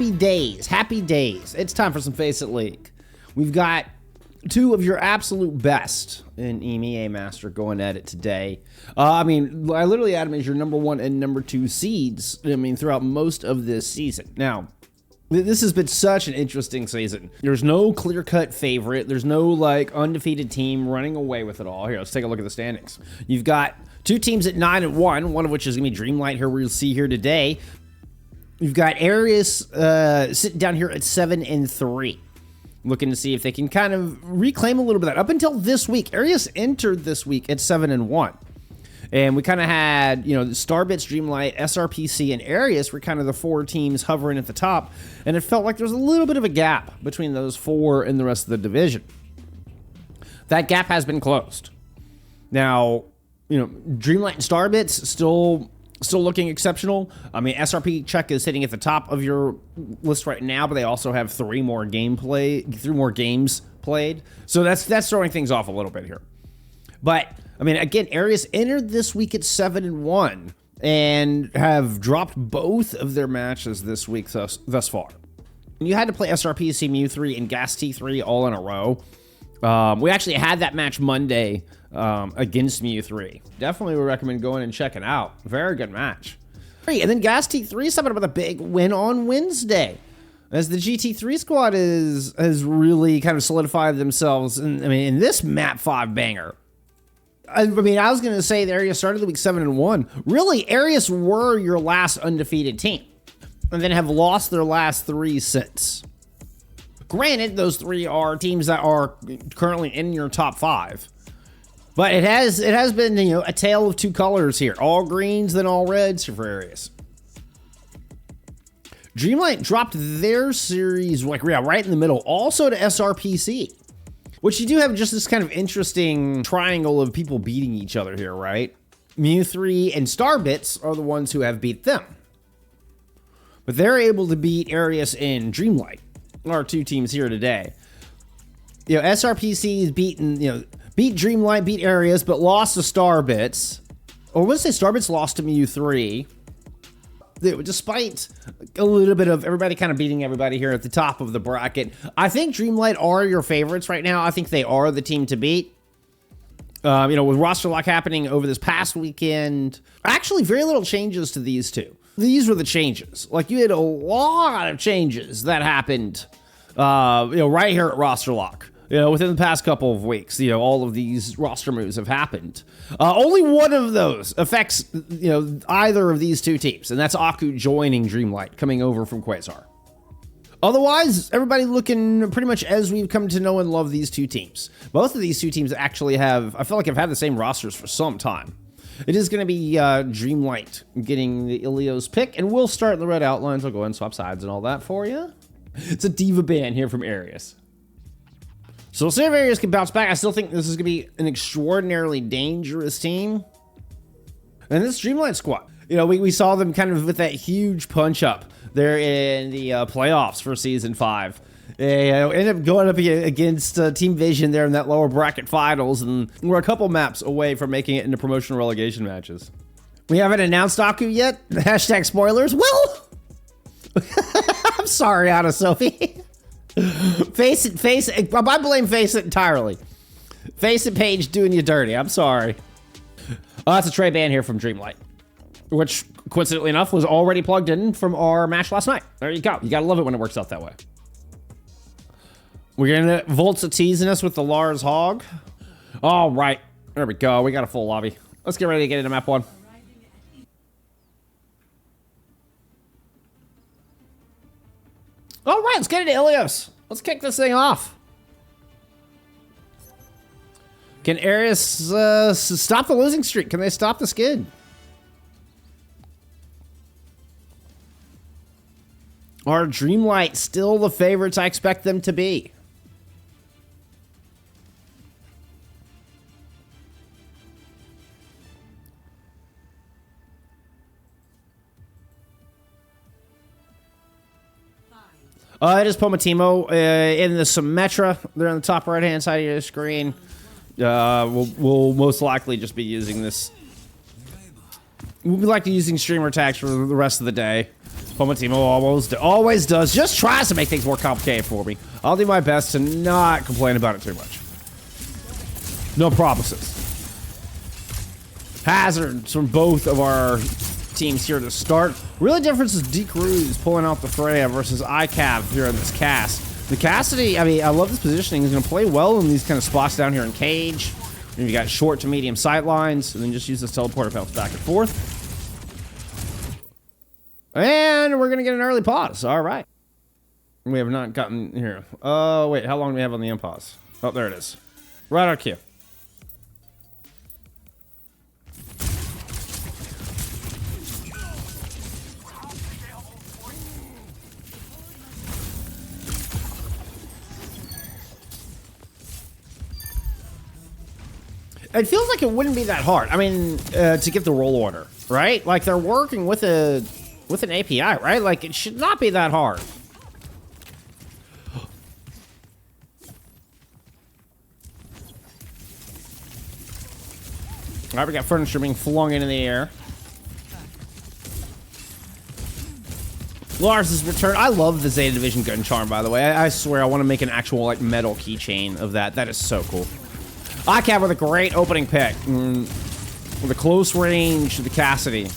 happy days, happy days. It's time for some FACEIT League. We've got two of your absolute best in EMEA Master going at it today. I literally had them as your number 1 and number 2 seeds, throughout most of this season. Now, this has been such an interesting season. There's no clear-cut favorite. There's no, undefeated team running away with it all. Here, let's take a look at the standings. You've got two teams at 9-1, one of which is going to be Dreamlight here, we'll see here today. You've got Ereus sitting down here at 7-3. Looking to see if they can kind of reclaim a little bit of that. Up until this week, Ereus entered this week at 7-1. And we kind of had, Starbits, Dreamlight, SRPC, and Ereus were kind of the 4 teams hovering at the top. And it felt like there was a little bit of a gap between those 4 and the rest of the division. That gap has been closed. Now, Dreamlight and Starbits still looking exceptional. SRP Check is sitting at the top of your list right now, but they also have 3 more games played. So that's throwing things off a little bit here. But again, Ereus entered this week at 7-1 and have dropped both of their matches this week thus far. You had to play SRPC Mew3 and Gas T3 all in a row. We actually had that match Monday against Mew3. Definitely would recommend going and checking out. Very good match. And then Gas T3 is something about a big win on Wednesday, as the GT3 squad has really kind of solidified themselves in this map 5 banger. I was going to say the Ereus started the week 7-1. Really, Ereus were your last undefeated team, and then have lost their last 3 since. Granted, those 3 are teams that are currently in your top 5. But it has been, a tale of 2 colors here. All greens, then all reds for Ereus. Dreamlight dropped their series right in the middle, also to SRPC. Which you do have just this kind of interesting triangle of people beating each other here, right? Mew3 and Starbits are the ones who have beat them. But they're able to beat Ereus and Dreamlight, our 2 teams here today. SRPC is beat Dreamlight, beat Ereus, but lost to Starbits. Or let's say Starbits lost to Mew3. Despite a little bit of everybody kind of beating everybody here at the top of the bracket, I think Dreamlight are your favorites right now. I think they are the team to beat. With roster lock happening over this past weekend, actually very little changes to these 2. These were the changes. You had a lot of changes that happened, right here at roster lock. Within the past couple of weeks, all of these roster moves have happened. Only one of those affects, either of these 2 teams, and that's Aku joining Dreamlight, coming over from Quasar. Otherwise, everybody looking pretty much as we've come to know and love these 2 teams. Both of these 2 teams actually I feel like have had the same rosters for some time. It is going to be Dreamlight getting the Ilios pick, and we'll start in the red outlines. I'll go ahead and swap sides and all that for you. It's a diva ban here from Ereus. So we'll see if Ereus can bounce back. I still think this is going to be an extraordinarily dangerous team. And this Dreamlight squad, we saw them kind of with that huge punch up there in the playoffs for Season 5. They ended up going up against Team Vision there in that lower bracket finals, and we're a couple maps away from making it into promotional relegation matches. We haven't announced Aku yet. Hashtag spoilers. Well, I'm sorry, Anna Sophie. FACEIT. I blame FACEIT entirely. FACEIT page doing you dirty. I'm sorry. That's a Trey ban here from Dreamlight, which coincidentally enough was already plugged in from our match last night. There you go. You gotta love it when it works out that way. We're gonna Volt's teasing us with the Lars Hog. All right, there we go. We got a full lobby. Let's get ready to get into map 1. All right, let's get into Ilios. Let's kick this thing off. Can Ereus stop the losing streak? Can they stop the skid? Are Dreamlight still the favorites I expect them to be? It is Pomatimo in the Symmetra. They're on the top right-hand side of your screen. We'll most likely just be using this. We'll be likely using streamer attacks for the rest of the day. Pomatimo always does. Just tries to make things more complicated for me. I'll do my best to not complain about it too much. No promises. Hazards from both of our teams here to start. Really difference is D-Cruz pulling out the Freya versus ICAV here in this cast. The Cassidy, I mean, I love this positioning. He's going to play well in these kind of spots down here in cage. And you got short to medium sight lines, and then just use this teleporter bounce back and forth. And we're going to get an early pause. All right. We have not gotten here. Oh, wait. How long do we have on the unpause? Oh, there it is. Right on cue. It feels like it wouldn't be that hard. I mean, to get the roll order, right? Like, they're working with an API, right? Like, it should not be that hard. All right, we got furniture being flung into the air. Lars has returned. I love the Zeta Division gun charm, by the way. I swear I want to make an actual, like, metal keychain of that. That is so cool. ICAV with a great opening pick. With a close range to the Cassidy.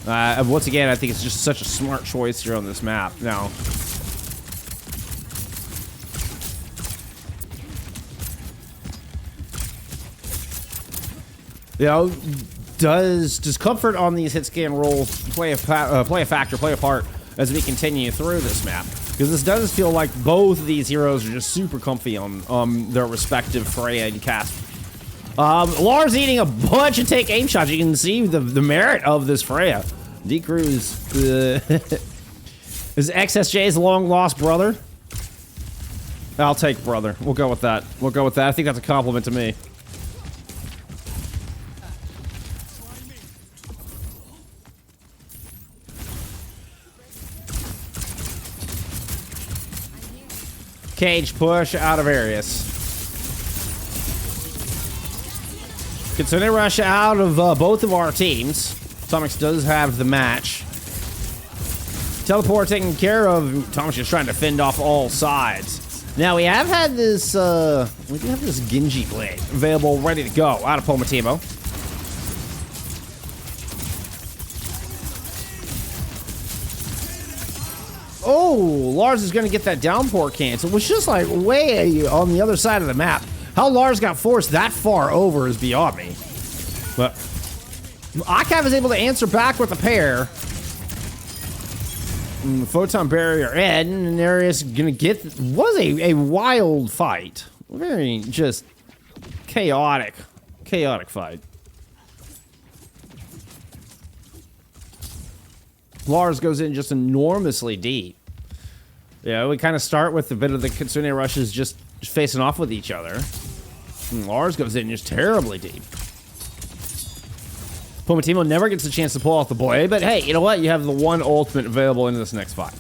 Once again, I think it's just such a smart choice here on this map. Now, you know, does comfort on these hit scan rolls play a factor, play a part as we continue through this map? Because this does feel like both of these heroes are just super comfy on their respective Freya and Casp. Lars eating a bunch of take aim shots. You can see the merit of this Freya. D-Cruz is XSJ's long lost brother. I'll take brother. We'll go with that. We'll go with that. I think that's a compliment to me. Cage push out of Ereus. Kitsune rush out of both of our teams. Atomics does have the match. Teleport taken care of. Atomics just trying to fend off all sides. Now we have had this, we do have this Genji blade available, ready to go out of Pomatimo. Oh, Lars is going to get that downpour cancel, which is just like way on the other side of the map. How Lars got forced that far over is beyond me. But ICAV is able to answer back with a pair. And the photon barrier Ed, and Ereus going to get, was a wild fight. Very just chaotic fight. Lars goes in just enormously deep. Yeah, we kind of start with a bit of the Kitsune rushes just facing off with each other. And Lars goes in just terribly deep. Pomatimo never gets a chance to pull off the blade, but hey, you know what? You have the one ultimate available in this next fight.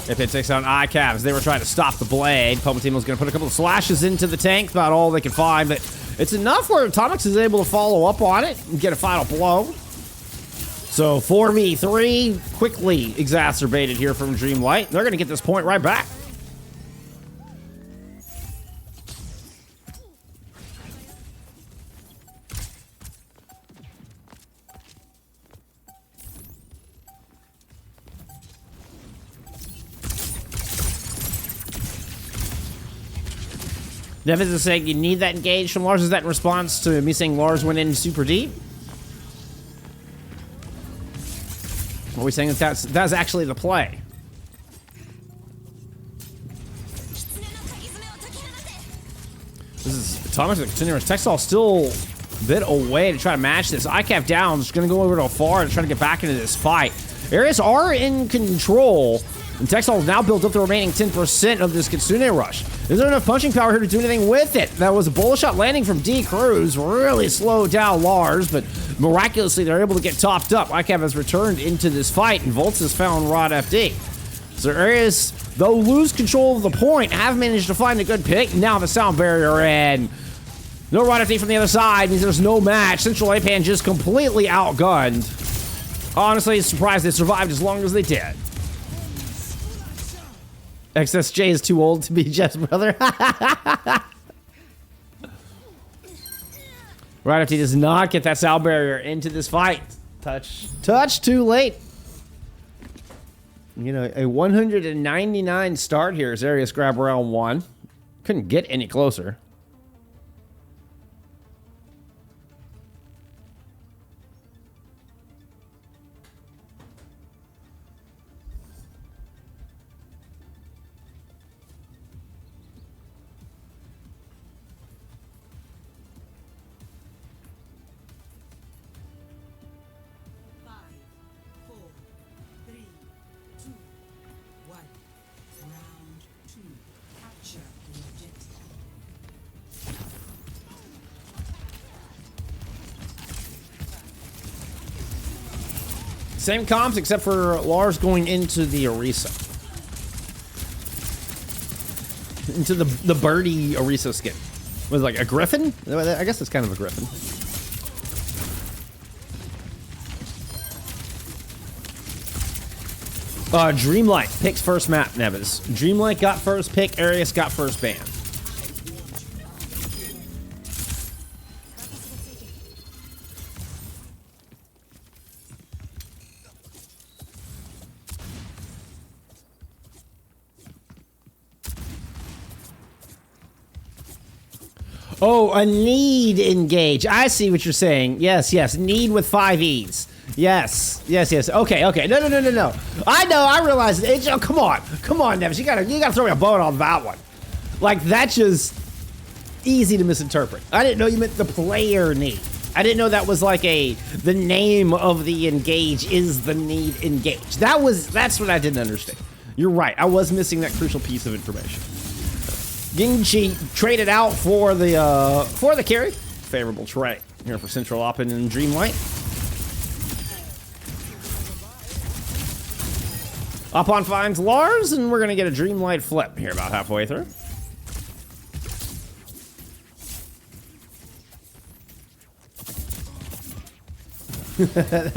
If it takes out ICAVs, they were trying to stop the blade. Pomatimo's going to put a couple of slashes into the tank, about all they can find, but it's enough where Atomics is able to follow up on it and get a final blow. So 4v3 quickly exacerbated here from Dreamlight. They're going to get this point right back. Nevins is saying you need that engage from Lars. Is that in response to me saying Lars went in super deep? Are we saying that that's actually the play? This is Atomics with continuous textile still a bit away to try to match this. ICAV down, just gonna go over to far and try to get back into this fight. Areas are in control. And Textile has now built up the remaining 10% of this Kitsune rush. Is there enough punching power here to do anything with it? That was a bullet shot landing from D-Cruz. Really slowed down Lars, but miraculously they're able to get topped up. ICAV has returned into this fight, and Volts has found Rod FD. So Areas, though lose control of the point, have managed to find a good pick. Now the sound barrier, and No run from the other side means there's no match. Central Apan just completely outgunned. Honestly, surprised they survived as long as they did. XSJ is too old to be Jeff's brother. Right after he does not get that sound barrier into this fight. Touch too late. You know, a 199 start here as Ereus grab round 1. Couldn't get any closer. Same comps except for Lars going into the Orisa. Into the birdie Orisa skin. Was it like a griffin? I guess it's kind of a griffin. Dreamlight picks first map, Neves. Dreamlight got first pick, Ereus got first ban. Oh, a need engage. I see what you're saying. Yes, yes. Need with 5 E's. Yes, yes, yes. Okay, okay. No. I know. I realize. Oh, come on, Neves. You gotta throw me a bone on that one. Like that's just easy to misinterpret. I didn't know you meant the player need. I didn't know that was like the name of the engage is the need engage. That's what I didn't understand. You're right. I was missing that crucial piece of information. Ginchi traded out for the carry. Favorable trade here for Central Open and Dreamlight. Upon finds Lars, and we're gonna get a Dreamlight flip here about halfway through.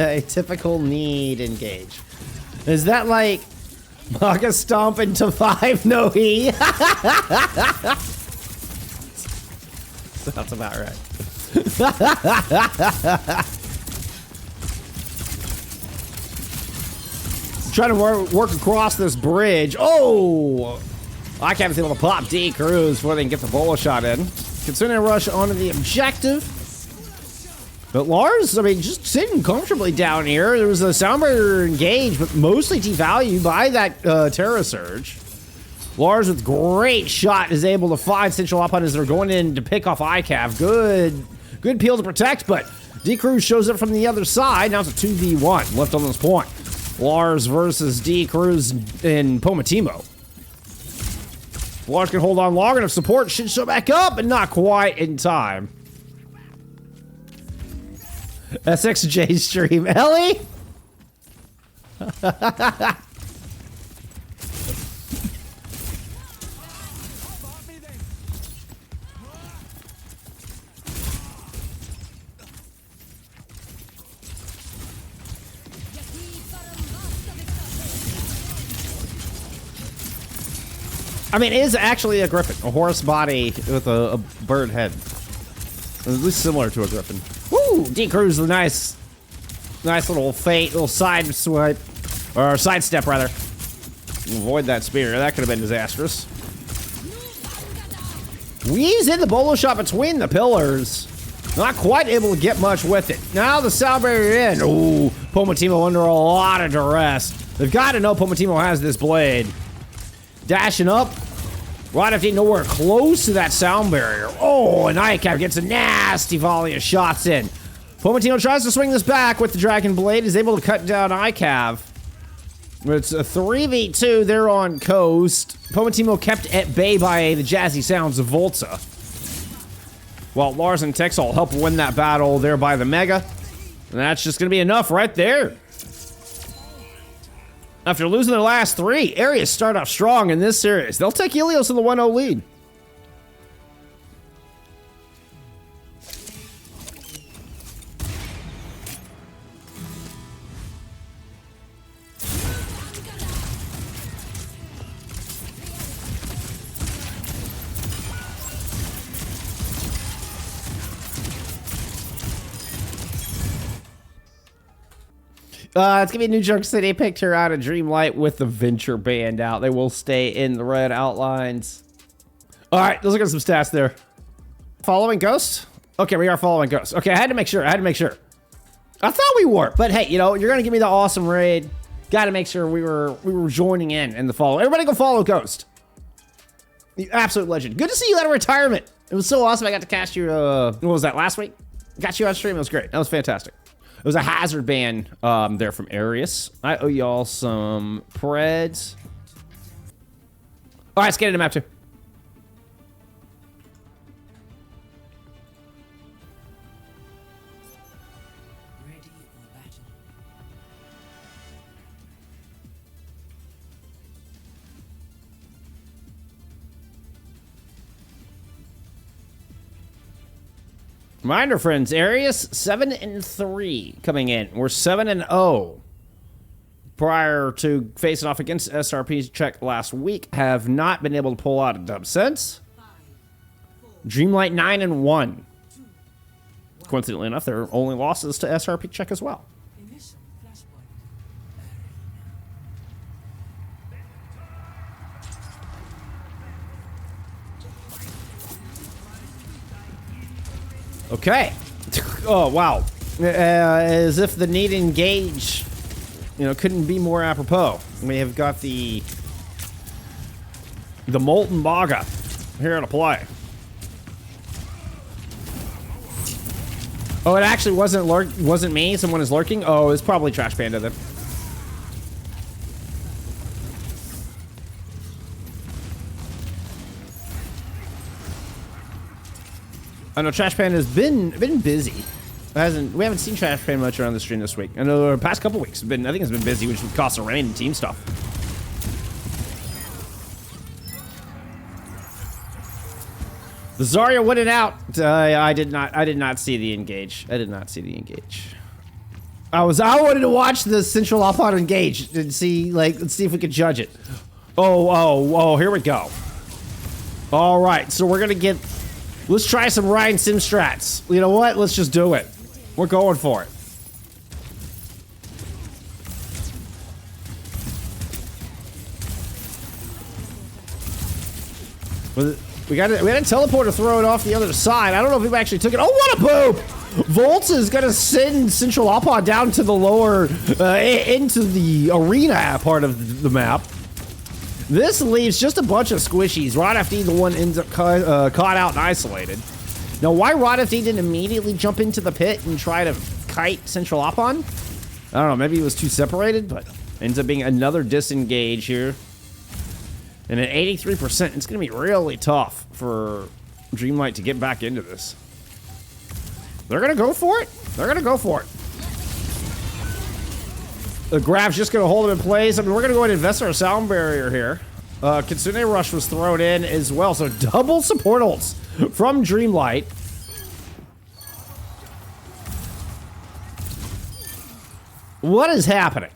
A typical need engage. Is that like Maga stomp into 5 no he? Sounds about right. Trying to work across this bridge. Oh! I can't be able to pop D Cruz before they can get the bullet shot in. Considering a rush onto the objective. But Lars, I mean, just sitting comfortably down here. There was a sound barrier engaged, but mostly devalued by that Terra Surge. Lars with great shot is able to find Central Op as they're going in to pick off ICAV. Good peel to protect, but D Cruz shows up from the other side. Now it's a 2v1 left on this point. Lars versus D Cruz and Pomatimo. Lars can hold on long enough. Support should show back up, but not quite in time. SXJ stream. Ellie? I mean, it is actually a griffin. A horse body with a bird head. At least similar to a griffin. Woo! D Cruz with a nice little fate, little side swipe. Or sidestep, rather. Avoid that spear. That could have been disastrous. Weaves in the bolo shot between the pillars. Not quite able to get much with it. Now the sound barrier in. Ooh, Pomatimo under a lot of duress. They've got to know Pomatimo has this blade. Dashing up. Right after nowhere close to that sound barrier. Oh, and ICAV gets a nasty volley of shots in. Pomatino tries to swing this back with the Dragon Blade. Is able to cut down ICAV. It's a 3v2. They're on coast. Pomatimo kept at bay by the jazzy sounds of Volta. While Lars and Texal help win that battle there by the Mega. And that's just going to be enough right there. After losing their last 3, Ereus start off strong in this series. They'll take Ilios in the 1-0 lead. It's gonna be New York City. Picked her out of Dreamlight with the Venture band out. They will stay in the red outlines. All right, let's look at some stats there. Following Ghost? Okay, we are following Ghost. Okay, I had to make sure. I thought we were, but hey, you know, you're gonna give me the awesome raid. Got to make sure we were joining in the follow. Everybody go follow Ghost. You absolute legend. Good to see you out of retirement. It was so awesome. I got to cast you. What was that, last week? Got you on stream. It was great. That was fantastic. It was a hazard ban there from Ereus. I owe y'all some Preds. All right, let's get into map 2. Reminder, friends, Ereus 7-3 coming in. We're 7-0 prior to facing off against SRP check last week. Have not been able to pull out a dub since. Dreamlight 9-1. Coincidentally enough, their only losses to SRP check as well. Okay. Oh, wow. As if the need engage, you know, couldn't be more apropos. We have got the Molten Baga here to play. Oh, it actually wasn't me. Someone is lurking. Oh, it's probably Trash Panda then. I know Trash Panda has been busy. We haven't seen Trash Panda much around the stream this week. I know the past couple weeks I think it's been busy, which would cost a rain and team stuff. The Zarya winning out. I did not see the engage. I did not see the engage. I wanted to watch the Central Alpod engage and see, like, let's see if we could judge it. Oh, here we go. All right, so we're gonna get. Let's try some Ryan Sim strats. You know what? Let's just do it. We're going for it. We had a teleporter throw it off the other side. I don't know if he actually took it. Oh, what a boop! Volts is gonna send Central Alpod down to the lower, into the arena part of the map. This leaves just a bunch of squishies. Rod FD, the one ends up caught out and isolated. Now, why Rod FD didn't immediately jump into the pit and try to kite Central Alpod? I don't know, maybe he was too separated, but ends up being another disengage here. And at 83%, it's going to be really tough for Dreamlight to get back into this. They're going to go for it. They're going to go for it. The grab's just going to hold him in place. I mean, we're going to go ahead and invest our sound barrier here. Kitsune Rush was thrown in as well, so double support ults from Dreamlight. What is happening?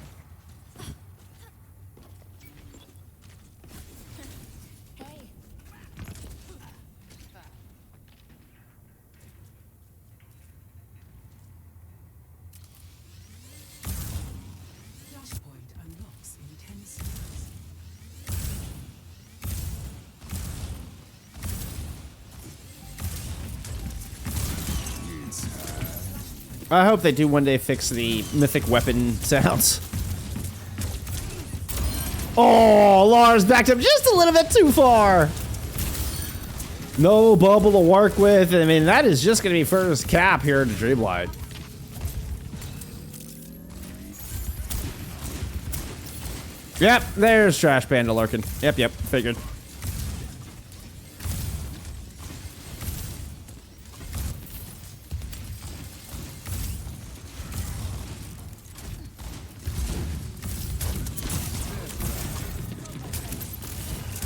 I hope they do one day fix the mythic weapon sounds. Oh, Lars backed up just a little bit too far. No bubble to work with. I mean, that is just going to be first cap here to Dreamlight. Yep, there's Trash Panda lurking. Yep, figured.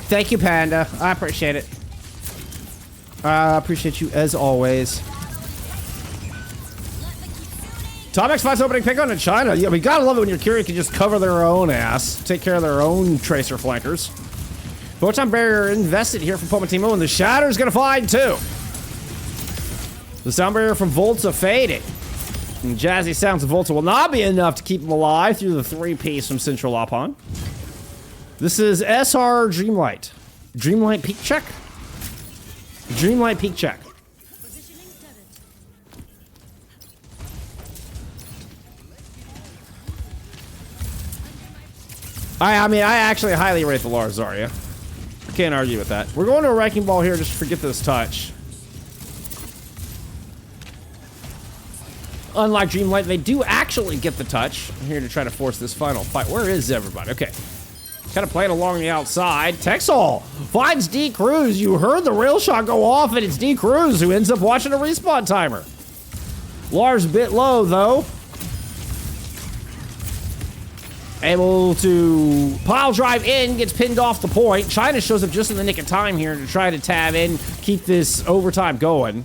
Thank you, Panda. I appreciate it. I appreciate you as always. Top X5's opening pick on in China. Yeah, we gotta love it when your Curie can just cover their own ass, take care of their own tracer flankers. Photon barrier invested here from Pomatimo, and the Shatter's gonna find too. The sound barrier from Volta fading. And jazzy sounds of Volta will not be enough to keep him alive through the 3-piece from Central Opon. This is SR Dreamlight. Dreamlight peak check? Dreamlight peak check. I mean, I actually highly rate the Lars Zarya. I can't argue with that. We're going to a Wrecking Ball here just to forget this touch. Unlike Dreamlight, they do actually get the touch. I'm here to try to force this final fight. Where is everybody? Okay. Kind of playing along the outside. Texall finds D Cruz. You heard the rail shot go off, and it's D Cruz who ends up watching a respawn timer. Lars a bit low, though. Able to pile drive in, gets pinned off the point. China shows up just in the nick of time here to try to tab in, keep this overtime going.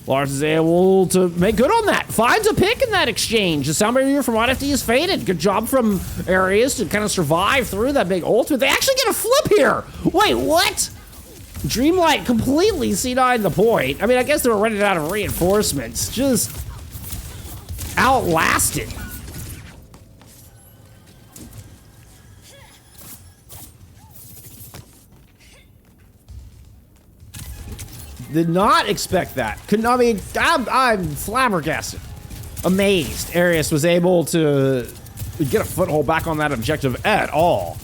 Lars is able to make good on that. Finds a pick in that exchange. The sound barrier from RFD is faded. Good job from Ereus to kind of survive through that big ultimate. They actually get a flip here. Wait, what? Dreamlight completely C9'd the point. I mean, I guess they were running out of reinforcements. Just outlasted. Did not expect that. Couldn't, I mean, I'm flabbergasted. Amazed Ereus was able to get a foothold back on that objective at all.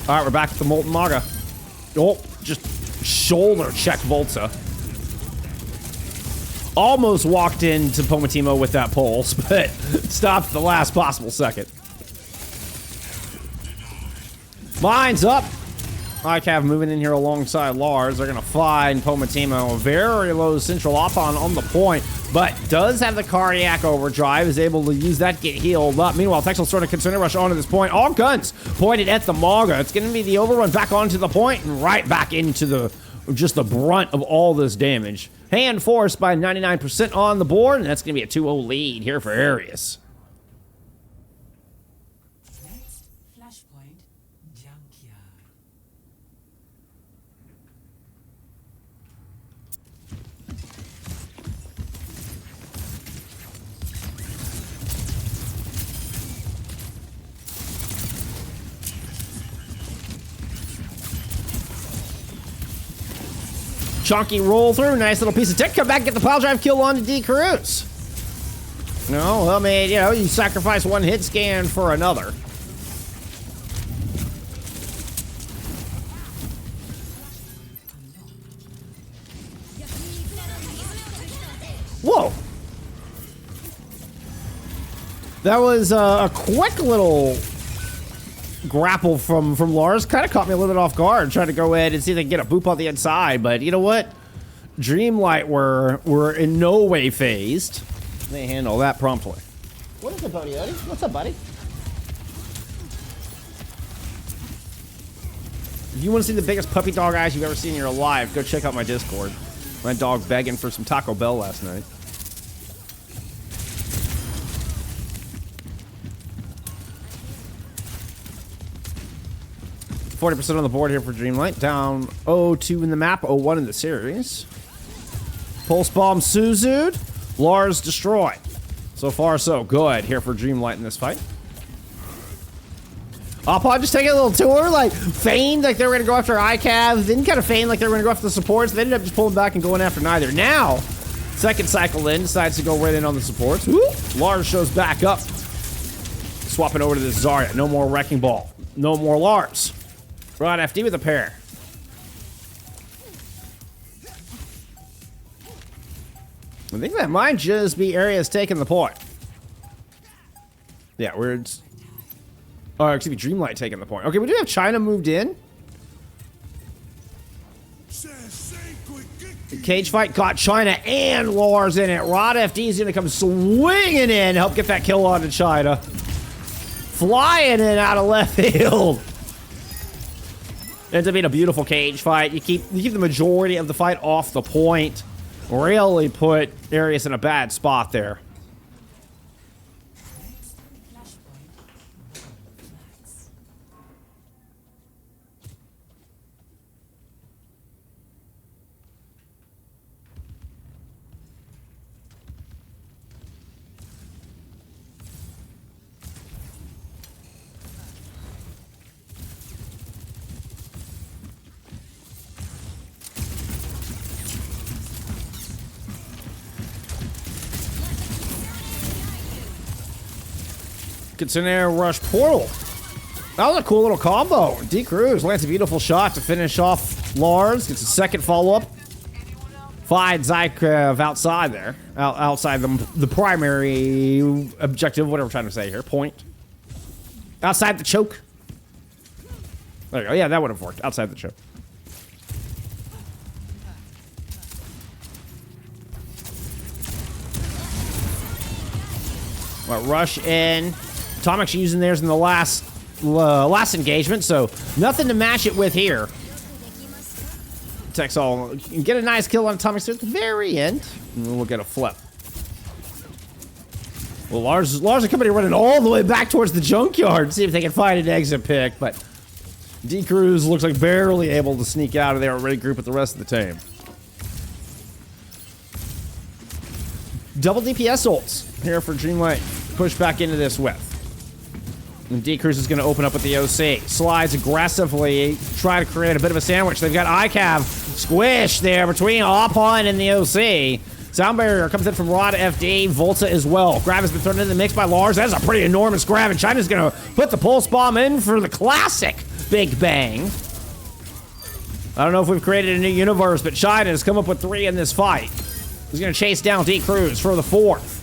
All right, we're back at the Molten Maga. Oh, just shoulder check Volta. Almost walked into Pomatimo with that pulse, but stopped at the last possible second. Mine's up. ICAV moving in here alongside Lars. They're going to find Pomatimo. A very low central Opon on the point, but does have the cardiac overdrive. Is able to use that, get healed up. Meanwhile, Texel sort of concerned rush onto this point. All guns pointed at the Maga. It's going to be the overrun back onto the point and right back into the just the brunt of all this damage. Hand forced by 99% on the board, and that's going to be a 2-0 lead here for Ereus. Chunky roll through, nice little piece of tech. Come back and get the pile drive kill on to D Cruz. No, I mean, you know, you sacrifice one hit scan for another. Whoa. That was a quick little grapple from Lars. Kind of caught me a little bit off guard, trying to go ahead and see if they can get a boop on the inside, but you know what? Dreamlight were in no way phased. They handle that promptly. What is it, buddy? What's up, buddy? If you want to see the biggest puppy dog eyes you've ever seen in your life, go check out my Discord. My dog begging for some Taco Bell last night. %40 on the board here for Dreamlight. Down 0-2 in the map, 0-1 in the series. Pulse Bomb Suzu'd. Lars destroyed. So far, so good here for Dreamlight in this fight. Opon just taking a little tour, like, feigned like they were going to go after ICAV, then kind of feigned like they were going to go after the supports. They ended up just pulling back and going after neither. Now, second cycle in, decides to go right in on the supports. Woo! Lars shows back up. Swapping over to this Zarya. No more Wrecking Ball. No more Lars. Rod FD with a pair. I think that might just be Ereus taking the point. Yeah, we're... Oh, excuse me, Dreamlight taking the point. Okay, we do have China moved in. The cage fight got China and Lars in it. Rod FD is going to come swinging in, help get that kill on to China. Flying in out of left field. Ends up being a beautiful cage fight. You keep the majority of the fight off the point. Really put Ereus in a bad spot there. Gets an air rush portal. That was a cool little combo. D Cruz lands a beautiful shot to finish off Lars. Gets a second follow-up. Finds Zykev outside there. Outside the primary objective, whatever I'm trying to say here. Point. Outside the choke. There you go. Yeah, that would have worked. Outside the choke. Well, rush in. Atomic's using theirs in the last engagement, so nothing to match it with here. Texall get a nice kill on Atomic's at the very end, and then we'll get a flip. Well, Lars are coming running all the way back towards the junkyard, see if they can find an exit pick, but D Cruz looks like barely able to sneak out of there and regroup with the rest of the team. Double DPS ults here for Dreamlight. Push back into this with. And D Cruz is going to open up with the OC. Slides aggressively, try to create a bit of a sandwich. They've got ICAV squished there between Opon and the OC. Sound barrier comes in from Rod FD, Volta as well. Grab has been thrown into the mix by Lars. That's a pretty enormous grab, and China's going to put the pulse bomb in for the classic Big Bang. I don't know if we've created a new universe, but China has come up with 3 in this fight. He's going to chase down D Cruz for the 4th.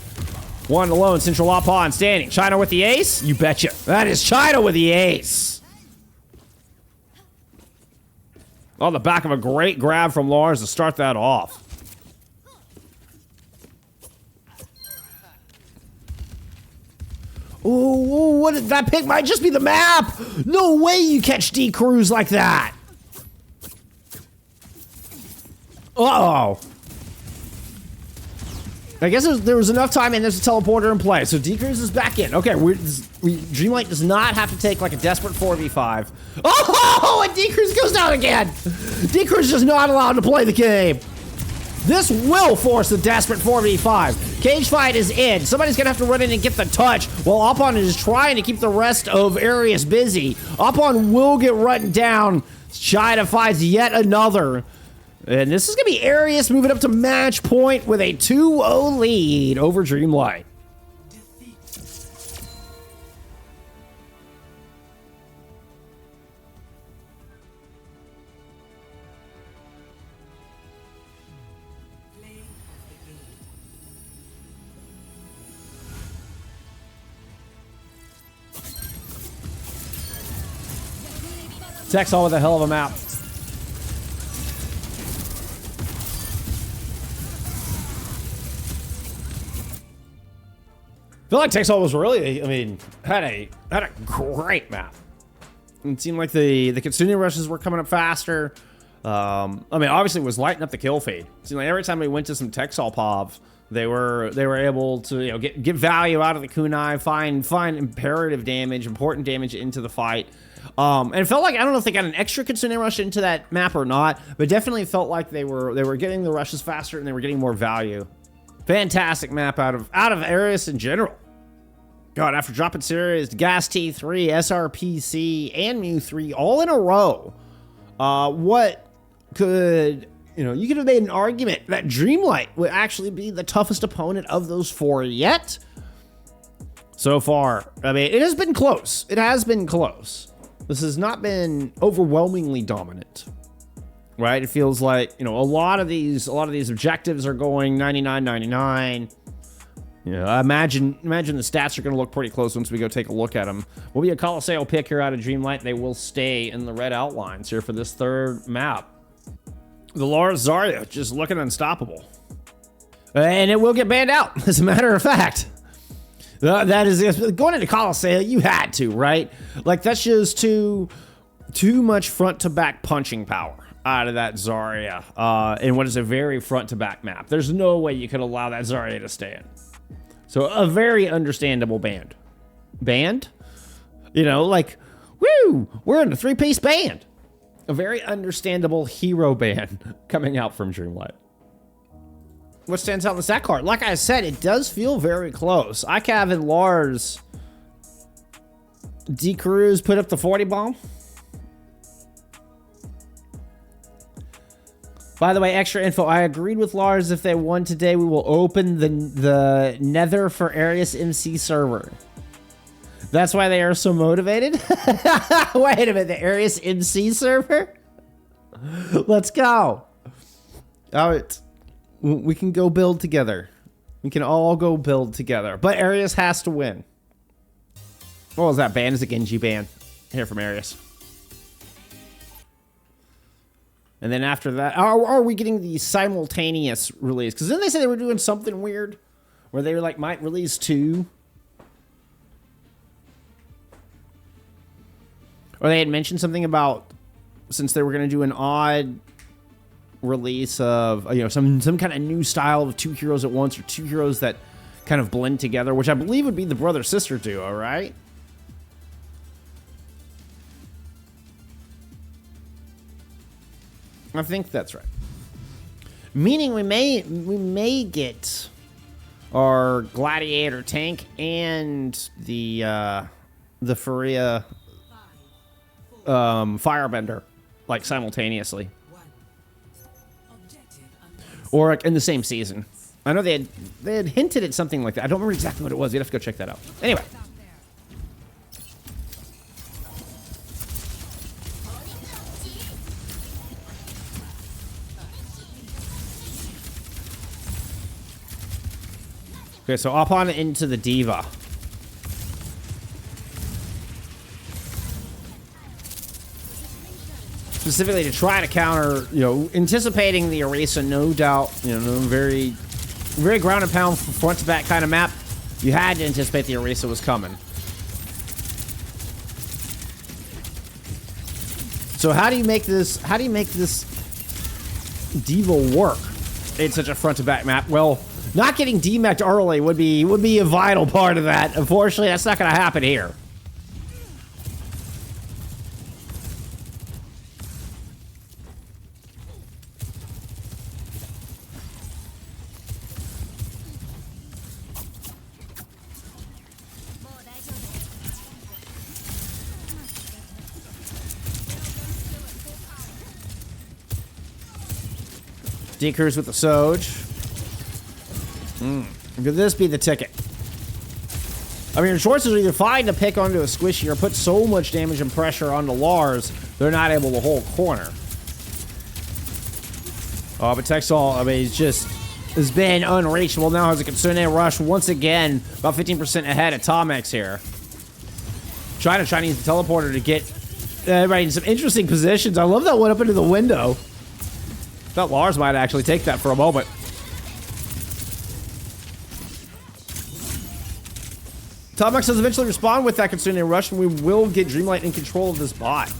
One alone, Central Opon standing. China with the ace? You betcha. That is China with the ace. On the back of a great grab from Lars to start that off. Ooh, what did that pick? Might just be the map. No way you catch D Cruz like that. Uh-oh. I guess there was enough time and there's a teleporter in play. So D Cruz is back in. Okay, Dreamlight does not have to take like a desperate 4v5. Oh, and D Cruz goes down again. D Cruz is not allowed to play the game. This will force the desperate 4v5. Cage fight is in. Somebody's gonna have to run in and get the touch while Opon is trying to keep the rest of Ereus busy. Opon will get run down. China finds yet another. And this is going to be Ereus moving up to match point with a 2-0 lead over Dreamlight. Texall with a hell of a map. I feel like Texall was really, had a great map. It seemed like the Kitsune rushes were coming up faster. Obviously it was lighting up the kill feed. It seemed like every time we went to some Texall POVs, they were able to get value out of the kunai, find imperative damage, important damage into the fight. And it felt like, I don't know if they got an extra Kitsune rush into that map or not, but definitely felt like they were getting the rushes faster and they were getting more value. Fantastic map out of Ereus in general. God, after dropping series, Gas T3, SRPC, and Mew3 all in a row, what could, you could have made an argument that Dreamlight would actually be the toughest opponent of those 4 yet. So far, it has been close. It has been close. This has not been overwhelmingly dominant. Right? It feels like, a lot of these objectives are going 99-99. I imagine the stats are going to look pretty close once we go take a look at them. Will be a Colosseo pick here out of Dreamlight. They will stay in the red outlines here for this 3rd map. The Lars Zarya just looking unstoppable. And it will get banned out, as a matter of fact. That is, going into Colosseo, you had to, right? Like, that's just too much front-to-back punching power out of that Zarya in what is a very front-to-back map. There's no way you could allow that Zarya to stay in. So a very understandable band. Band? Woo! We're in a 3-piece band. A very understandable hero band coming out from Dreamlight. What stands out in the stat card? Like I said, it does feel very close. ICAV and Lars. D Cruz put up the 40 bomb. By the way, extra info. I agreed with Lars. If they won today, we will open the Nether for Ereus MC server. That's why they are so motivated? Wait a minute, the Ereus MC server? Let's go. All right. We can go build together. We can all go build together. But Ereus has to win. What was that ban? Is a Genji ban. Here from Ereus. And then after that, are we getting the simultaneous release? Because then they said they were doing something weird. Where they were like, might release 2. Or they had mentioned something about, since they were going to do an odd release of, you know, some kind of new style of 2 heroes at once, or 2 heroes that kind of blend together, which I believe would be the brother-sister duo, right? I think that's right. Meaning we may get our gladiator tank and the Furia firebender like simultaneously, or like in the same season. I know they had hinted at something like that. I don't remember exactly what it was. You'd have to go check that out. Anyway. Okay, so up on into the Diva. Specifically to try to counter, you know, anticipating the Orisa, no doubt, you know, very ground and pound front to back kind of map. You had to anticipate the Orisa was coming. So how do you make this Diva work in such a front to back map? Well, not getting demeched early would be a vital part of that. Unfortunately, that's not going to happen here. Decrews with the Soj. Could this be the ticket? I mean, your choices are either find to pick onto a squishy or put so much damage and pressure onto Lars, they're not able to hold corner. Oh, but Texall, I mean, has been unreachable now as a Kitsune rush once again, about 15% ahead of Tomex here. Trying to use the teleporter to get everybody in some interesting positions. I love that one up into the window. Thought Lars might actually take that for a moment. Tomex does eventually respond with that Kitsune rush, and we will get Dreamlight in control of this bot.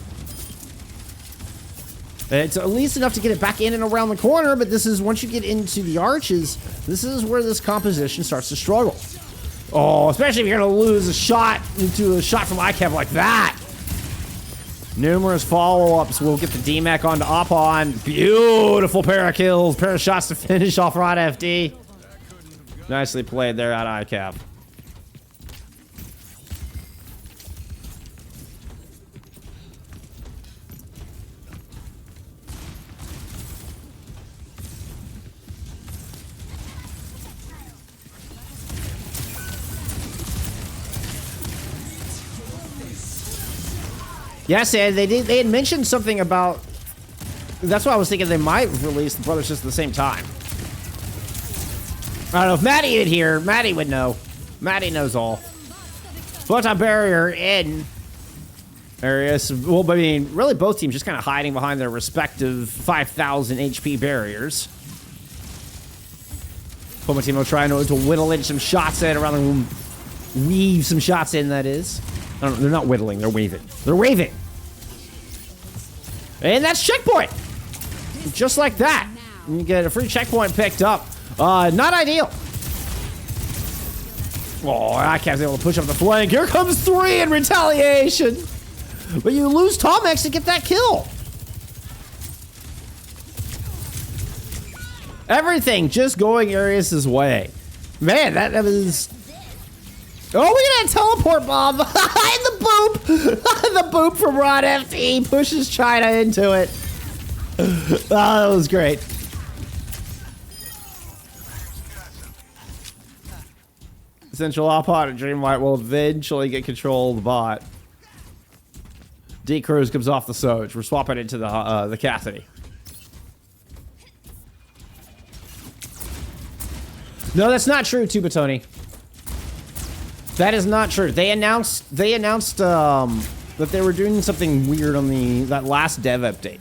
It's at least enough to get it back in and around the corner, but this is, once you get into the arches, this is where this composition starts to struggle. Oh, especially if you're going to lose a shot into a shot from ICAV like that. Numerous follow-ups. We'll get the DMAC onto Oppon. Beautiful pair of kills. Pair of shots to finish off Rod FD. Nicely played there at ICAV. Yes, and they had mentioned something about... That's why I was thinking they might release the Brothers just at the same time. I don't know if Maddie in here. Maddie would know. Maddie knows all. Photon barrier in areas. Well, I mean, really both teams just kind of hiding behind their respective 5,000 HP barriers. Pomatimo trying to whittle in some shots in around the room. Weave some shots in, that is. I don't know, they're not whittling, they're weaving. They're waving. And that's checkpoint. Just like that. You get a free checkpoint picked up. Not ideal. Oh, ICAV's able to push up the flank. Here comes 3 in retaliation. But you lose Tomex to get that kill. Everything just going Ereus' way. Man, that was... Oh, we got a teleport bomb. And the boop. The boop from Rod FD pushes China into it. Oh, that was great. Central Opod and Dreamlight will eventually get control of the bot. D-Cruz comes off the Soj. We're swapping into the Cassidy. No, that's not true, Tubatoni. That is not true. They announced that they were doing something weird on that last dev update.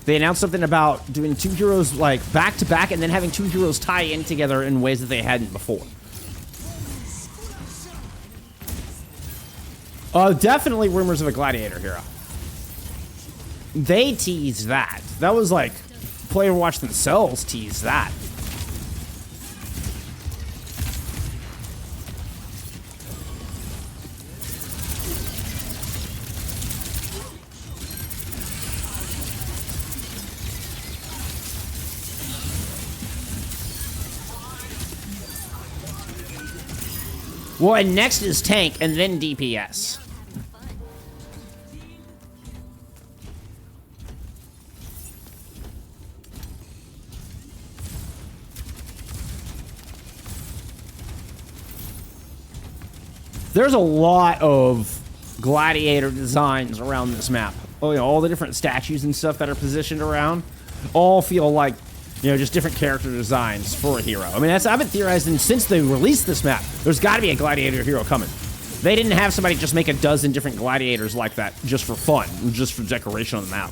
They announced something about doing 2 heroes like back to back and then having 2 heroes tie in together in ways that they hadn't before. Definitely rumors of a gladiator hero. They teased that. That was like Player Watch themselves teased that. Well, and next is tank, and then DPS. There's a lot of gladiator designs around this map. Oh, you know, all the different statues and stuff that are positioned around all feel like, you know, just different character designs for a hero. I mean, I've been theorizing since they released this map, there's got to be a gladiator hero coming. They didn't have somebody just make a dozen different gladiators like that just for fun, just for decoration on the map.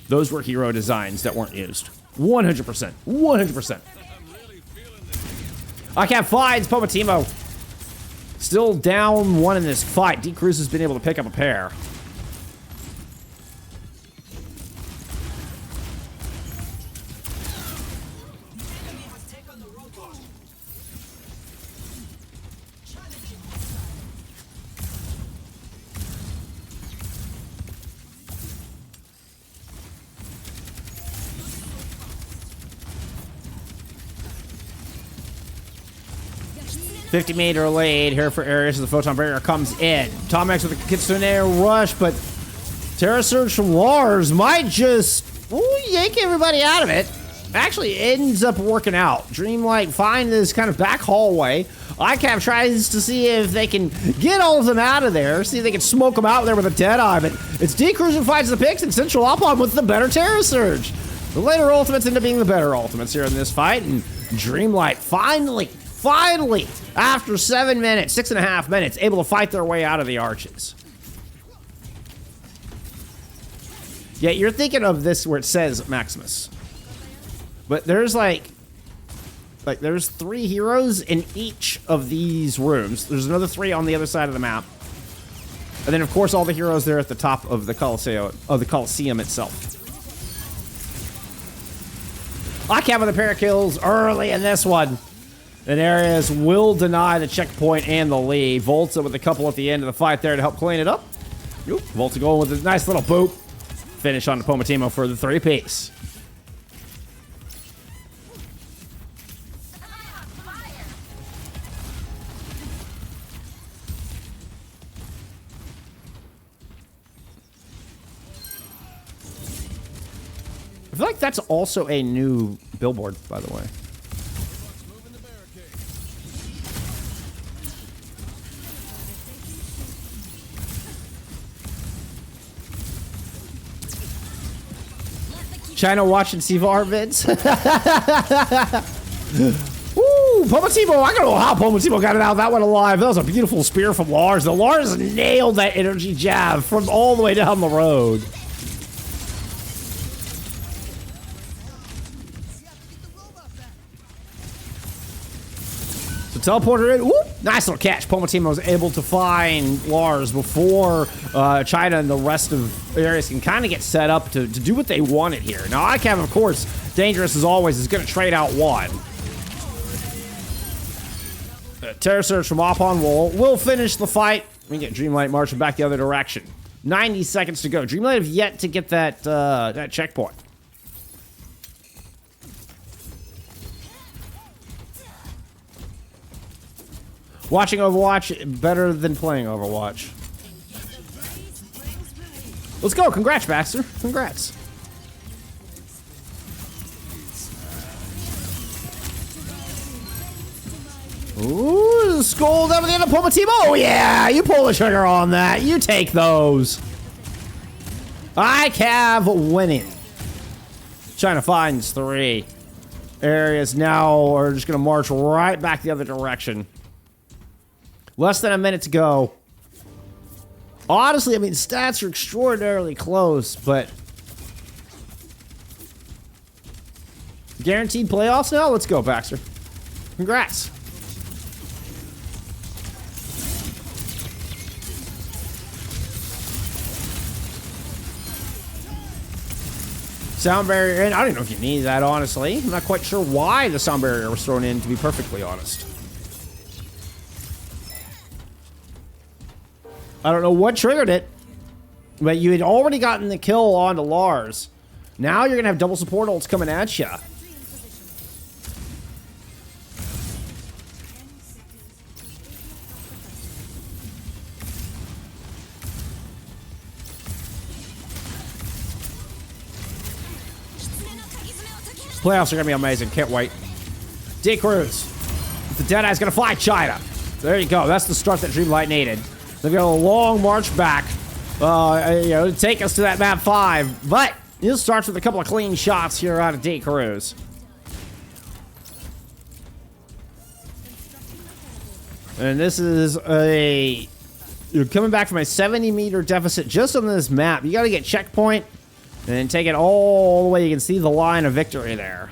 Those were hero designs that weren't used. 100%. 100%. I can't find Pomatimo. Still down 1 in this fight. D-Cruz has been able to pick up a pair. $50-meter lead here for Ereus as the Photon Barrier comes in. Tom X with a Kitsune rush, but Terra Surge from Lars might just yank everybody out of it. Actually ends up working out. Dreamlight find this kind of back hallway. ICAP tries to see if they can get all of them out of there, see if they can smoke them out there with a Deadeye, but it's D-Cruz who finds the picks and Central Opon with the better Terra Surge. The later ultimates end up being the better ultimates here in this fight, and Dreamlight finally, after 7 minutes, 6.5 minutes, able to fight their way out of the arches. Yeah, you're thinking of this where it says Maximus. But there's there's 3 heroes in each of these rooms. There's another 3 on the other side of the map. And then, of course, all the heroes there at the top of the Colosseo, of the Colosseum itself. ICAP with a pair of kills early in this one. And Ereus will deny the checkpoint and the lead. Volta with a couple at the end of the fight there to help clean it up. Volta going with a nice little boop. Finish on the Pomatimo for the 3-piece. I feel like that's also a new billboard, by the way. China watching CVAR vids. Ooh, Pomatimo. I don't know how Pomatimo got it out of that one alive. That was a beautiful spear from Lars. The Lars nailed that energy jab from all the way down the road. Teleporter in. Whoop. Nice little catch. Pomatimo was able to find Lars before China and the rest of Ereus can kind of get set up to do what they wanted here. Now, ICAV, of course, dangerous as always, is going to trade out 1. Terra Surge from Opon will finish the fight. We get Dreamlight marching back the other direction. 90 seconds to go. Dreamlight have yet to get that checkpoint. Watching Overwatch better than playing Overwatch. Let's go. Congrats, Baxter. Congrats. Ooh, skull down with the pull my team. Oh yeah, you pull the trigger on that. You take those. ICAV winning. China finds 3. Areas now are just gonna march right back the other direction. Less than a minute to go. Honestly, I mean, stats are extraordinarily close, but guaranteed playoffs now? Let's go, Baxter. Congrats. Sound barrier in. I don't even know if you need that, honestly. I'm not quite sure why the sound barrier was thrown in, to be perfectly honest. I don't know what triggered it, but you had already gotten the kill onto Lars. Now you're going to have double support ults coming at you. Playoffs are going to be amazing. Can't wait. D-Cruz. The Deadeye's going to fly China. There you go. That's the start that Dreamlight needed. They've got a long march back, you know, to take us to that map 5. But it starts with a couple of clean shots here out of D-Cruz. And this is you're coming back from a 70-meter deficit just on this map. You got to get checkpoint and then take it all the way. You can see the line of victory there.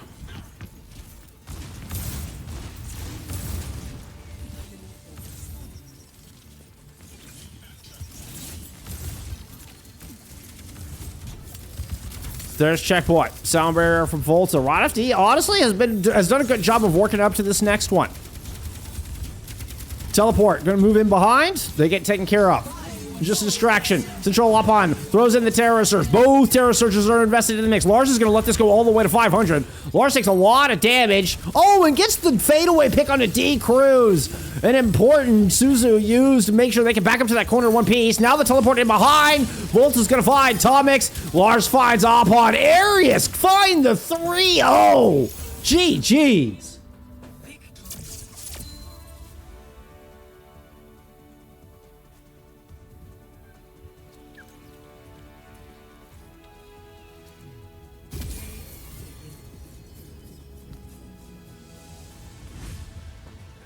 There's checkpoint. Sound barrier from Volta. RotFD honestly has done a good job of working up to this next one. Teleport. Gonna move in behind. They get taken care of. Just a distraction. Central up on. Throws in the Terror Surge. Both Terror Surges are invested in the mix. Lars is going to let this go all the way to 500. Lars takes a lot of damage. Oh, and gets the fadeaway pick on a D-Cruz. An important Suzu used to make sure they can back up to that corner in one piece. Now the teleport in behind. Volt is going to find Tomix. Lars finds Opon. Ereus find the 3-0. GG's.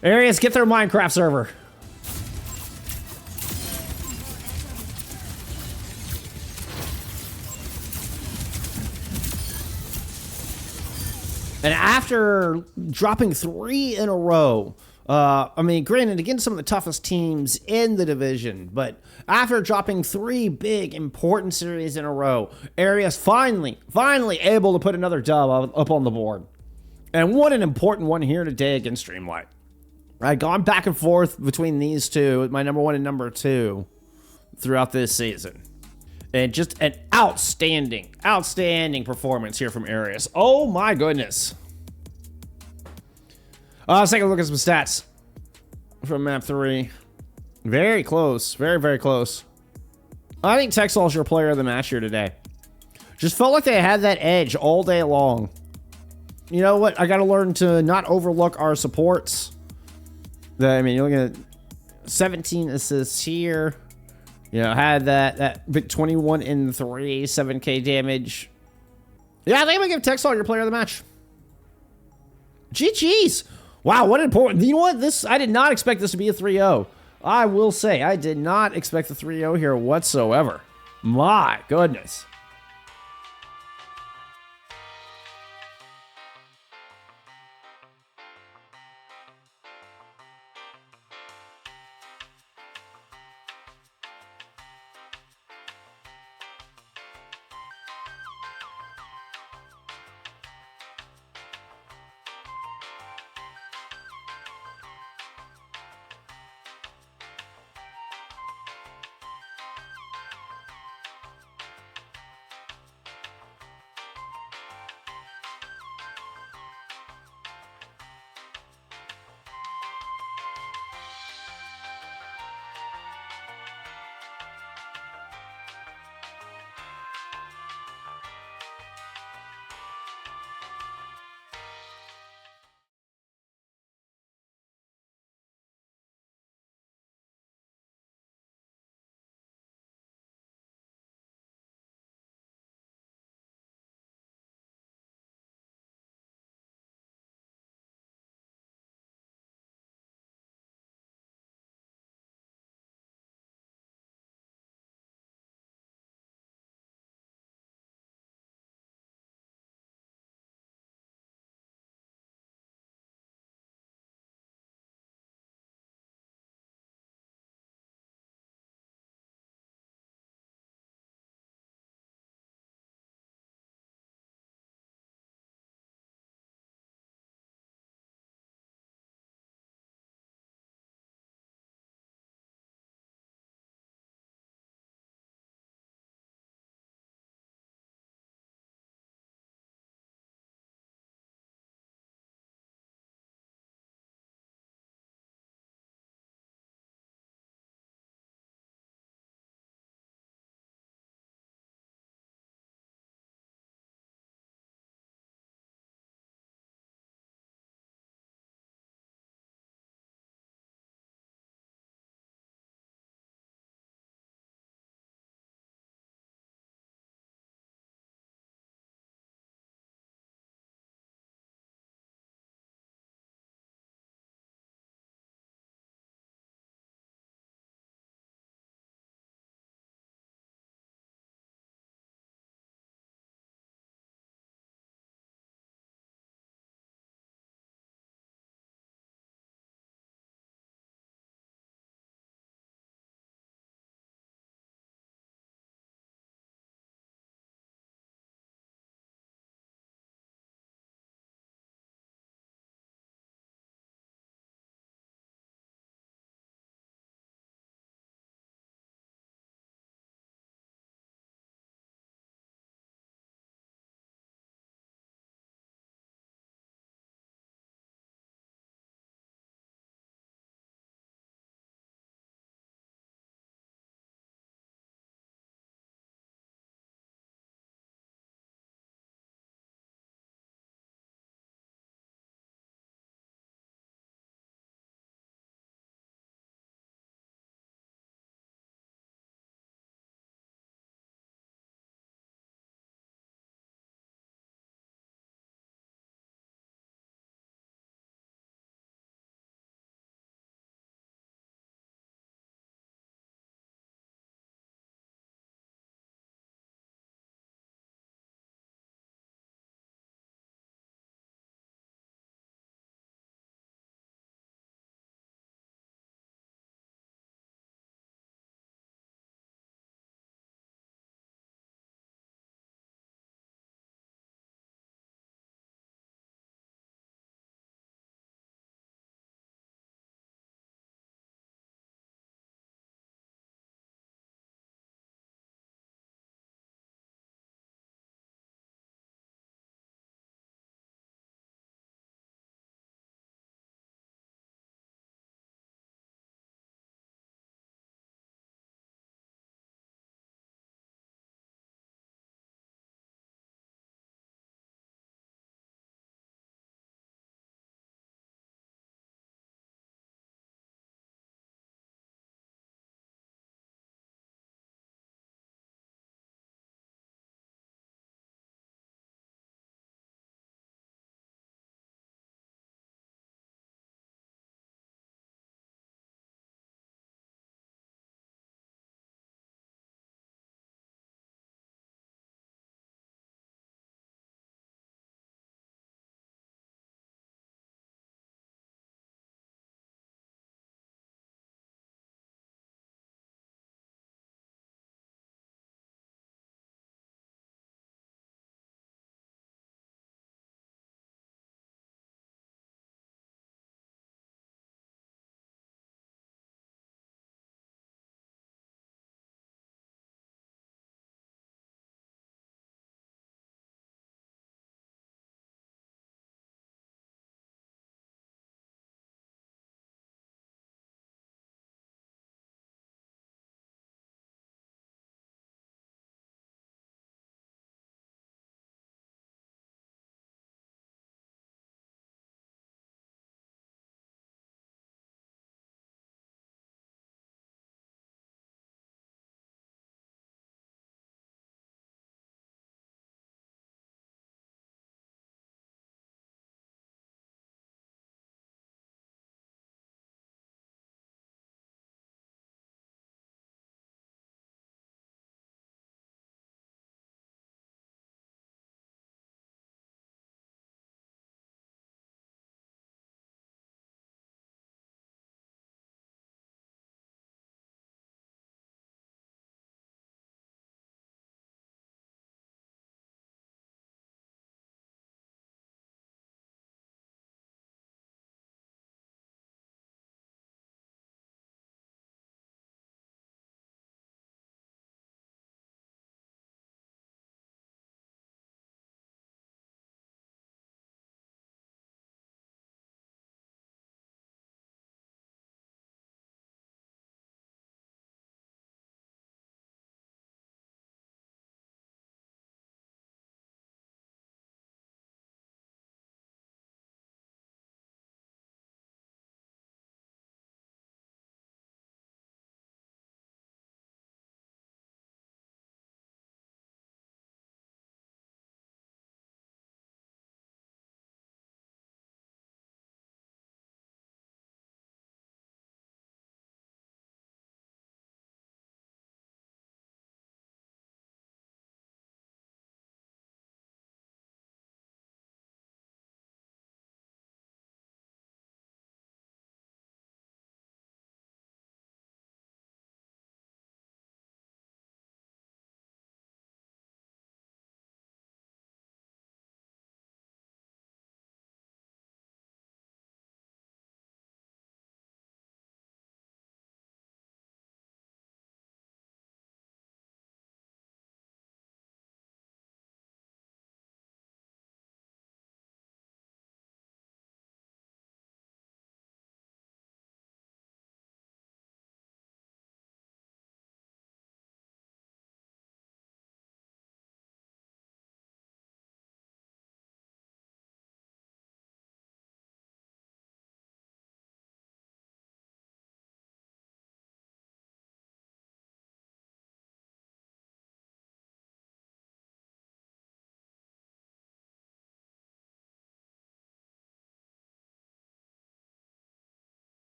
Ereus, get their Minecraft server. And after dropping 3 in a row, I mean, granted, against some of the toughest teams in the division, but after dropping 3 big, important series in a row, Ereus finally able to put another dub up on the board. And what an important one here today against Dreamlight. I've gone back and forth between these two, my number 1 and number 2, throughout this season. And just an outstanding performance here from Ereus. Oh my goodness. Let's take a look at some stats from map 3. Very close, very close. I think Texel's your player of the match here today. Just felt like they had that edge all day long. You know what? I got to learn to not overlook our supports. I mean, you're looking at 17 assists here. You know, had that big 21 in 3, 7k damage. Yeah, I think I'm gonna give Texel your player of the match. GG's. Wow, what important. You know what? I did not expect this to be a 3-0. I will say, I did not expect the 3-0 here whatsoever. My goodness.